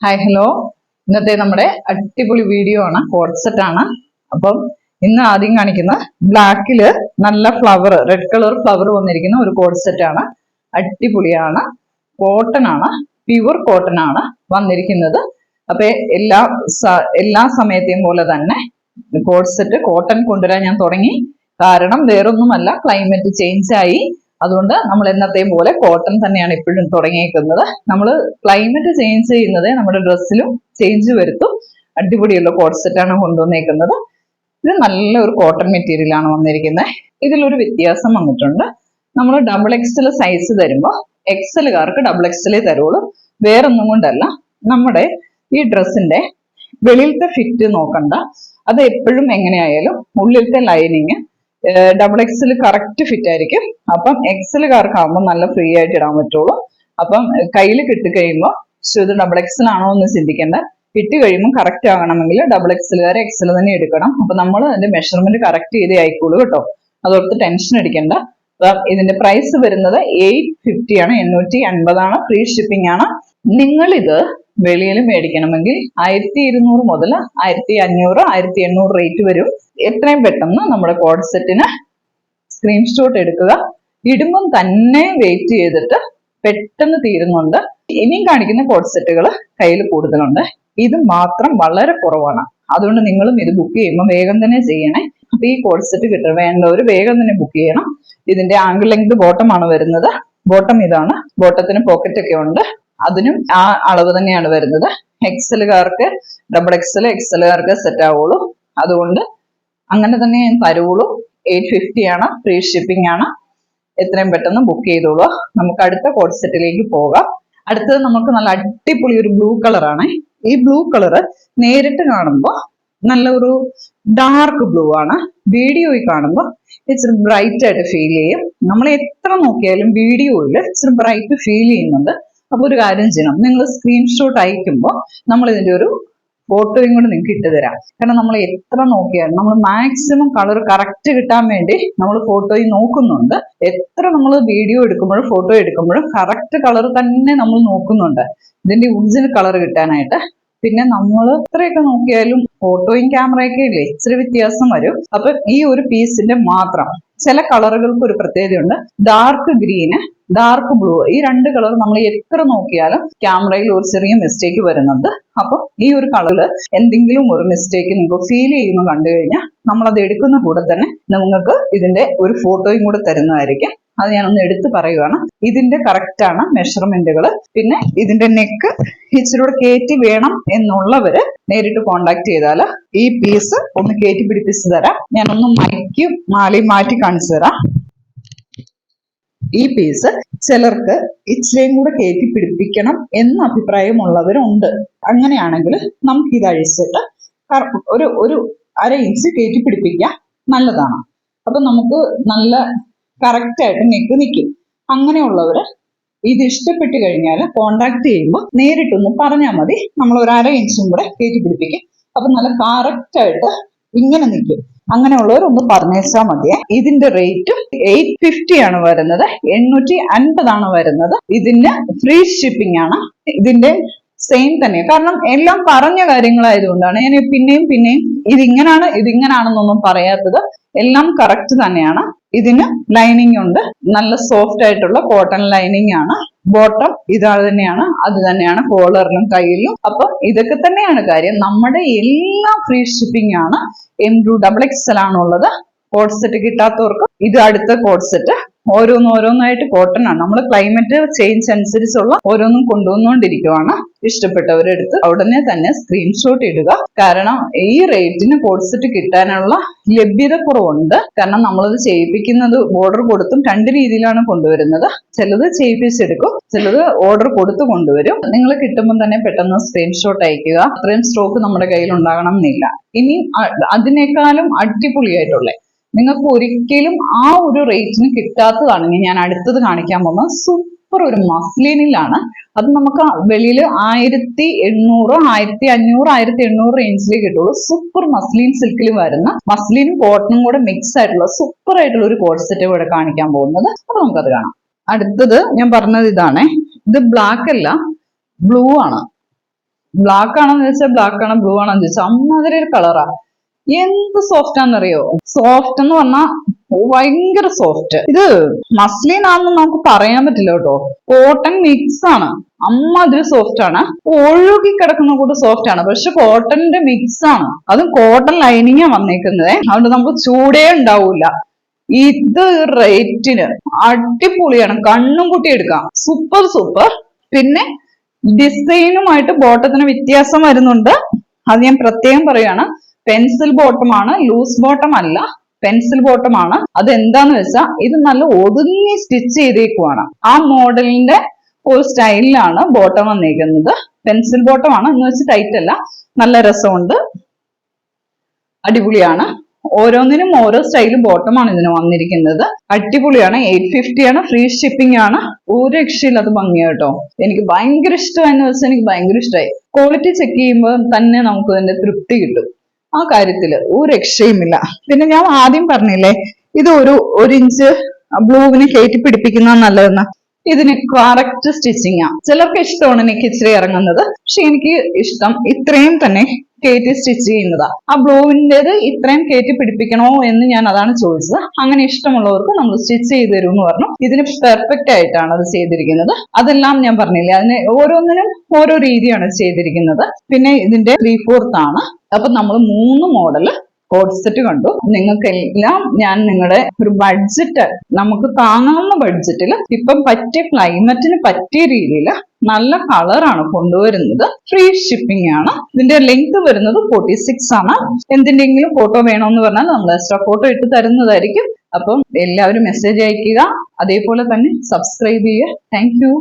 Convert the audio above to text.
Hi hello, ഇന്നത്തെ നമ്മുടെ അടിപൊളി വീഡിയോ ആണ്, കോഡ് സെറ്റ് ആണ്. അപ്പം ഇന്ന് ആദ്യം കാണിക്കുന്ന ബ്ലാക്കില് നല്ല ഫ്ലവർ, റെഡ് കളർ ഫ്ലവർ വന്നിരിക്കുന്ന ഒരു കോഡ് സെറ്റ് ആണ്. അടിപൊളിയാണ്, കോട്ടൺ ആണ്, പ്യുവർ കോട്ടൺ ആണ് വന്നിരിക്കുന്നത്. അപ്പൊ എല്ലാ സമയത്തെയും പോലെ തന്നെ കോഡ് സെറ്റ് കോട്ടൺ കൊണ്ടുവരാൻ ഞാൻ തുടങ്ങി. കാരണം വേറൊന്നുമല്ല, ക്ലൈമറ്റ് ചേഞ്ച് ആയി. അതുകൊണ്ട് നമ്മൾ എന്നത്തെയും പോലെ കോട്ടൺ തന്നെയാണ് ഇപ്പോഴും തുടങ്ങിയേക്കുന്നത്. നമ്മൾ ക്ലൈമറ്റ് ചേഞ്ച് ചെയ്യുന്നത് നമ്മുടെ ഡ്രസ്സിലും ചേഞ്ച് വരുത്തും. അടിപൊളിയുള്ള കോഡ് സെറ്റ് ആണ് കൊണ്ടുവന്നേക്കുന്നത്. ഇത് നല്ലൊരു കോട്ടൺ മെറ്റീരിയൽ ആണ് വന്നിരിക്കുന്നത്. ഇതിലൊരു വ്യത്യാസം വന്നിട്ടുണ്ട്. നമ്മൾ ഡബിൾ എക്സൽ സൈസ് തരുമ്പോൾ എക്സലുകാർക്ക് ഡബിൾ എക്സലേ തരുള്ളൂ. വേറൊന്നും കൊണ്ടല്ല, നമ്മുടെ ഈ ഡ്രസ്സിന്റെ വെളിയിലത്തെ ഫിറ്റ് നോക്കണ്ട. അത് എപ്പോഴും എങ്ങനെയായാലും ഉള്ളിലത്തെ lining double XL correct fit ആയിരിക്കും. അപ്പം എക്സലുകാർക്കാവുമ്പോൾ നല്ല ഫ്രീ ആയിട്ട് ഇടാൻ പറ്റുള്ളൂ. അപ്പം കയ്യിൽ കിട്ടിക്കഴിയുമ്പോൾ ഇത് ഡബിൾ എക്സൽ ആണോ എന്ന് ചിന്തിക്കേണ്ട. കിട്ടി കഴിയുമ്പോൾ കറക്റ്റ് ആകണമെങ്കിൽ ഡബിൾ എക്സലുകാർ എക്സൽ തന്നെ എടുക്കണം. അപ്പൊ നമ്മൾ അതിന്റെ മെഷർമെന്റ് കറക്റ്റ് ചെയ്തേ ആയിക്കോളൂ കേട്ടോ. അതോർത്ത് ടെൻഷൻ അടിക്കണ്ട. അപ്പം ഇതിന്റെ പ്രൈസ് വരുന്നത് 850 ആണ്, 850 ഫ്രീ ഷിപ്പിംഗ് ആണ്. നിങ്ങളിത് വെളിയിൽ മേടിക്കണമെങ്കിൽ 1200 മുതൽ 1500 1800 റേറ്റ് വരും. എത്രയും പെട്ടെന്ന് നമ്മുടെ കോഡ് സെറ്റിന് സ്ക്രീൻഷോട്ട് എടുക്കുക. ഇടുമ്പം തന്നെ വെയിറ്റ് ചെയ്തിട്ട് പെട്ടെന്ന് തീരുന്നുണ്ട്. ഇനിയും കാണിക്കുന്ന കോഡ് സെറ്റുകൾ കയ്യിൽ കൂടുതലുണ്ട്. ഇത് മാത്രം വളരെ കുറവാണ്. അതുകൊണ്ട് നിങ്ങളും ഇത് ബുക്ക് ചെയ്യുമ്പോൾ വേഗം തന്നെ ചെയ്യണേ. അപ്പൊ ഈ കോഡ് സെറ്റ് കിട്ടും വേണ്ടവർ വേഗം തന്നെ ബുക്ക് ചെയ്യണം. ഇതിന്റെ ആംഗിൾ ലെങ്ത് ബോട്ടം ആണ് വരുന്നത്. ബോട്ടം ഇതാണ്. ബോട്ടത്തിന് പോക്കറ്റ് ഒക്കെ ഉണ്ട്. അതിനും ആ അളവ് തന്നെയാണ് വരുന്നത്. എക്സലുകാർക്ക് ഡബിൾ എക്സലുകാർക്ക് സെറ്റ് ആവുള്ളൂ. അതുകൊണ്ട് അങ്ങനെ തന്നെ ഞാൻ തരുള്ളൂ. 850 ആണ്, ഫ്രീ ഷിപ്പിംഗ് ആണ്. എത്രയും പെട്ടെന്ന് ബുക്ക് ചെയ്തോളൂ. നമുക്ക് അടുത്ത കോഡ് സെറ്റിലേക്ക് പോകാം. അടുത്തത് നമുക്ക് നല്ല അടിപൊളി ഒരു ബ്ലൂ കളറാണ്. ഈ ബ്ലൂ കളറ് നേരിട്ട് കാണുമ്പോൾ നല്ല ഒരു ഡാർക്ക് ബ്ലൂ ആണ്. വീഡിയോയിൽ കാണുമ്പോൾ ഇച്ചിരി ബ്രൈറ്റ് ആയിട്ട് ഫീൽ ചെയ്യും. നമ്മൾ എത്ര നോക്കിയാലും വീഡിയോയിൽ ഇച്ചിരി ബ്രൈറ്റ് ഫീൽ ചെയ്യുന്നുണ്ട്. അപ്പൊ ഒരു കാര്യം ചെയ്യണം, നിങ്ങൾ സ്ക്രീൻഷോട്ട് അയക്കുമ്പോൾ നമ്മൾ ഇതിന്റെ ഒരു ഫോട്ടോയും കൂടെ നിങ്ങൾക്ക് ഇട്ട് തരാം. കാരണം നമ്മൾ എത്ര നോക്കിയാലും നമ്മൾ മാക്സിമം കളർ കറക്റ്റ് കിട്ടാൻ വേണ്ടി നമ്മൾ ഫോട്ടോയിൽ നോക്കുന്നുണ്ട്. എത്ര നമ്മൾ വീഡിയോ എടുക്കുമ്പോഴും ഫോട്ടോ എടുക്കുമ്പോഴും കറക്റ്റ് കളർ തന്നെ നമ്മൾ നോക്കുന്നുണ്ട് ഇതിന്റെ ഒറിജിനൽ കളർ കിട്ടാനായിട്ട്. പിന്നെ നമ്മൾ എത്രയൊക്കെ നോക്കിയാലും ഫോട്ടോയും ക്യാമറയൊക്കെ ഇല്ലേ, ഇച്ചിരി വ്യത്യാസം വരും. അപ്പൊ ഈ ഒരു പീസിന്റെ മാത്രം ചില കളറുകൾക്ക് ഒരു പ്രത്യേകതയുണ്ട്. ഡാർക്ക് ഗ്രീന്, ഡാർക്ക് ബ്ലൂ, ഈ രണ്ട് കളർ നമ്മൾ എത്ര നോക്കിയാലും ക്യാമറയിൽ ഒരു ചെറിയ മിസ്റ്റേക്ക് വരുന്നുണ്ട്. അപ്പൊ ഈ ഒരു കളറിൽ എന്തെങ്കിലും ഒരു മിസ്റ്റേക്ക് നിങ്ങൾക്ക് ഫീൽ ചെയ്യുന്നു കണ്ടു കഴിഞ്ഞാൽ നമ്മൾ അത് എടുക്കുന്ന കൂടെ തന്നെ നിങ്ങൾക്ക് ഇതിന്റെ ഒരു ഫോട്ടോയും കൂടെ തരുന്നതായിരിക്കും. അത് ഞാനൊന്ന് എടുത്തു പറയുകയാണ്. ഇതിന്റെ കറക്റ്റ് ആണ് മെഷർമെന്റുകൾ. പിന്നെ ഇതിന്റെ നെക്ക് ഇച്ചിരൂടെ കയറ്റി വേണം എന്നുള്ളവര് നേരിട്ട് കോണ്ടാക്ട് ചെയ്താൽ ഈ പീസ് ഒന്ന് കയറ്റി പിടിപ്പിച്ചു തരാം. ഞാനൊന്ന് മൈക്കും മാലയും മാറ്റി കാണിച്ചു തരാം. ഈ പീസ് ചിലർക്ക് ഇച്ചിരിയും കൂടെ കയറ്റി പിടിപ്പിക്കണം എന്ന അഭിപ്രായമുള്ളവരുണ്ട്. അങ്ങനെയാണെങ്കിൽ നമുക്ക് ഇത് അഴിച്ചിട്ട് ഒരു 1/2 ഇഞ്ച് കയറ്റി പിടിപ്പിക്കാൻ നല്ലതാണ്. അപ്പൊ നമുക്ക് നല്ല കറക്റ്റ് ആയിട്ട് നെക്ക് നിൽക്കും. അങ്ങനെയുള്ളവര് ഇത് ഇഷ്ടപ്പെട്ട് കഴിഞ്ഞാൽ കോണ്ടാക്ട് ചെയ്യുമ്പോൾ നേരിട്ടൊന്ന് പറഞ്ഞാൽ മതി. നമ്മൾ ഒരു 1/2 ഇഞ്ചും കൂടെ കയറ്റി പിടിപ്പിക്കും. അപ്പൊ നല്ല കറക്റ്റ് ആയിട്ട് ഇങ്ങനെ നിൽക്കും. അങ്ങനെയുള്ളവർ ഒന്ന് പറഞ്ഞേച്ചാൽ മതിയെ. ഇതിന്റെ റേറ്റ് 850 ആണ് വരുന്നത്, 850 ആണ് വരുന്നത്. ഇതിന് ഫ്രീ ഷിപ്പിംഗ് ആണ്. ഇതിന്റെ സെയിം തന്നെ. കാരണം എല്ലാം പറഞ്ഞ കാര്യങ്ങളായതുകൊണ്ടാണ് ഞാൻ പിന്നെയും ഇതിങ്ങനാണെന്നൊന്നും പറയാത്തത്. എല്ലാം കറക്റ്റ് തന്നെയാണ്. ഇതിന് ലൈനിങ് ഉണ്ട്, നല്ല സോഫ്റ്റ് ആയിട്ടുള്ള കോട്ടൺ ലൈനിങ് ആണ്. ബോട്ടം ഇതാ തന്നെയാണ്, അത് തന്നെയാണ് കോളറിലും കയ്യിലും. അപ്പൊ ഇതൊക്കെ തന്നെയാണ് കാര്യം. നമ്മുടെ എല്ലാം ഫ്രീ ഷിപ്പിംഗ് ആണ്. M2 XXL ആണുള്ളത്. കോഡ് സെറ്റ് കിട്ടാത്തവർക്ക് ഇത് അടുത്ത കോഡ് സെറ്റ് ഓരോന്നായിട്ട് കോട്ടൺ ആണ്. നമ്മൾ ക്ലൈമറ്റ് ചേഞ്ച് അനുസരിച്ചുള്ള ഓരോന്നും കൊണ്ടുവന്നുകൊണ്ടിരിക്കുവാണ്. ഇഷ്ടപ്പെട്ടവരെടുത്ത് ഉടനെ തന്നെ സ്ക്രീൻഷോട്ട് ഇടുക. കാരണം ഈ റേറ്റിന് കോഡ് സെറ്റ് കിട്ടാനുള്ള ലഭ്യത കുറവുണ്ട്. കാരണം നമ്മളത് ചെയ്യിപ്പിക്കുന്നത് ഓർഡർ കൊടുത്തും 2 രീതിയിലാണ് കൊണ്ടുവരുന്നത്. ചിലത് ചെയ്യിപ്പിച്ചെടുക്കും, ചിലത് ഓർഡർ കൊടുത്ത് കൊണ്ടുവരും. നിങ്ങൾ കിട്ടുമ്പോൾ തന്നെ പെട്ടെന്ന് സ്ക്രീൻഷോട്ട് അയക്കുക. അത്രയും സ്റ്റോക്ക് നമ്മുടെ കയ്യിൽ ഉണ്ടാകണം എന്നില്ല. ഇനി അതിനേക്കാളും അടിപൊളിയായിട്ടുള്ള, നിങ്ങൾക്ക് ഒരിക്കലും ആ ഒരു റേറ്റിന് കിട്ടാത്തതാണെങ്കിൽ ഞാൻ അടുത്തത് കാണിക്കാൻ പോകുന്നത് സൂപ്പർ ഒരു മസ്ലിനിലാണ്. അത് നമുക്ക് വെളിയിൽ 1800 1500 1800 റേഞ്ചിലേ കിട്ടുള്ളൂ. സൂപ്പർ മസ്ലിൻ സിൽക്കിൽ വരുന്ന മസ്ലിനും കോട്ടണും കൂടെ മിക്സ് ആയിട്ടുള്ള സൂപ്പർ ആയിട്ടുള്ള ഒരു കോഡ് സെറ്റ് കൂടെ കാണിക്കാൻ പോകുന്നത്. അപ്പൊ നമുക്കത് കാണാം. അടുത്തത് ഞാൻ പറഞ്ഞത് ഇതാണ്. ഇത് ബ്ലാക്ക് അല്ല, ബ്ലൂ ആണ്. ബ്ലാക്ക് ആണെന്ന് ചോദിച്ചാൽ ബ്ലാക്ക് ആണ്, ബ്ലൂ ആണെന്ന് ചോദിച്ചാൽ അമ്മാതിരി ഒരു കളറാ. എന്ത് സോഫ്റ്റ് ആണെന്നറിയോ? സോഫ്റ്റ് എന്ന് പറഞ്ഞാൽ ഭയങ്കര സോഫ്റ്റ്. ഇത് മസ്ലിൻ ആണെന്ന് നമുക്ക് പറയാൻ പറ്റില്ല കേട്ടോ. കോട്ടൺ മിക്സ് ആണ്, അമ്മാതിരി സോഫ്റ്റ് ആണ്. ഒഴുകി കിടക്കുന്ന കൂട്ട് സോഫ്റ്റ് ആണ്, പക്ഷെ കോട്ടന്റെ മിക്സ് ആണ്. അതും കോട്ടൺ ലൈനിങ്ങാ വന്നേക്കുന്നത്, അതുകൊണ്ട് നമുക്ക് ചൂടേ ഉണ്ടാവൂല. ഇത് റേറ്റിന് അടിപൊളിയാണ്, കണ്ണും കൂട്ടി എടുക്കാം. Super super. പിന്നെ ഡിസൈനുമായിട്ട് ബോട്ടത്തിന് വ്യത്യാസം വരുന്നുണ്ട്, അത് ഞാൻ പ്രത്യേകം പറയാണ്. പെൻസിൽ ബോട്ടം ആണ്, ലൂസ് ബോട്ടം അല്ല, പെൻസിൽ ബോട്ടം ആണ്. അത് എന്താന്ന് വെച്ചാൽ ഇത് നല്ല ഒതുങ്ങി സ്റ്റിച്ച് ചെയ്തേക്കുവാണ്. ആ മോഡലിന്റെ ഒരു സ്റ്റൈലിലാണ് ബോട്ടം വന്നേക്കുന്നത്. പെൻസിൽ ബോട്ടം ആണ് എന്ന് വെച്ച് ടൈറ്റ് അല്ല, നല്ല രസമുണ്ട്, അടിപൊളിയാണ്. ഓരോന്നിനും ഓരോ സ്റ്റൈലും ബോട്ടമാണ് ഇതിന് വന്നിരിക്കുന്നത്. അടിപൊളിയാണ്. 850 ആണ്, ഫ്രീ ഷിപ്പിംഗ് ആണ്. ഒരു രക്ഷയില്ലാത്ത ഭംഗിയാ കേട്ടോ. എനിക്ക് ഭയങ്കര ഇഷ്ടമായെന്ന് വെച്ചാൽ എനിക്ക് ഭയങ്കര ഇഷ്ടമായി. ക്വാളിറ്റി ചെക്ക് ചെയ്യുമ്പോൾ തന്നെ നമുക്ക് അതിന്റെ തൃപ്തി കിട്ടും. ആ കാര്യത്തില് ഒരു രക്ഷയുമില്ല. പിന്നെ ഞാൻ ആദ്യം പറഞ്ഞില്ലേ, ഇത് ഒരു ഇഞ്ച് ബ്ലൂവിന് കയറ്റി പിടിപ്പിക്കുന്ന നല്ലതെന്ന്. ഇതിന് കറക്റ്റ് സ്റ്റിച്ചിങ് ആ. ചിലർക്ക് ഇഷ്ടമാണ് നെക്ക് ഇച്ചിരി ഇറങ്ങുന്നത്, പക്ഷെ എനിക്ക് ഇഷ്ടം ഇത്രയും തന്നെ കയറ്റി സ്റ്റിച്ച് ചെയ്യുന്നതാ. ആ ബ്ലൂവിൻ്റെത് ഇത്രയും കയറ്റി പിടിപ്പിക്കണോ എന്ന് ഞാൻ അതാണ് ചോദിച്ചത്. അങ്ങനെ ഇഷ്ടമുള്ളവർക്ക് നമ്മൾ സ്റ്റിച്ച് ചെയ്ത് തരും എന്ന് പറഞ്ഞു. ഇതിന് പെർഫെക്റ്റ് ആയിട്ടാണ് അത് ചെയ്തിരിക്കുന്നത്. അതെല്ലാം ഞാൻ പറഞ്ഞില്ലേ, അതിന് ഓരോന്നിനും ഓരോ രീതിയാണ് ചെയ്തിരിക്കുന്നത്. പിന്നെ ഇതിന്റെ 3/4 ആണ്. അപ്പൊ നമ്മൾ 3 മോഡല് കോഡ് സെറ്റ് കണ്ടു. നിങ്ങൾക്കെല്ലാം ഞാൻ നിങ്ങളുടെ ഒരു ബഡ്ജറ്റ്, നമുക്ക് താങ്ങാവുന്ന ബഡ്ജറ്റിൽ ഇപ്പം പറ്റിയ ക്ലൈമറ്റിന് പറ്റിയ രീതിയിൽ നല്ല കളറാണ് കൊണ്ടുവരുന്നത്. ഫ്രീ ഷിപ്പിംഗ് ആണ്. ഇതിന്റെ ലെങ്ത് വരുന്നത് 46 ആണ്. എന്തിന്റെങ്കിലും ഫോട്ടോ വേണമെന്ന് പറഞ്ഞാൽ നമ്മൾ എക്സ്ട്രാ ഫോട്ടോ ഇട്ട് തരുന്നതായിരിക്കും. അപ്പം എല്ലാവരും മെസ്സേജ് അയക്കുക, അതേപോലെ തന്നെ സബ്സ്ക്രൈബ് ചെയ്യുക. Thank you.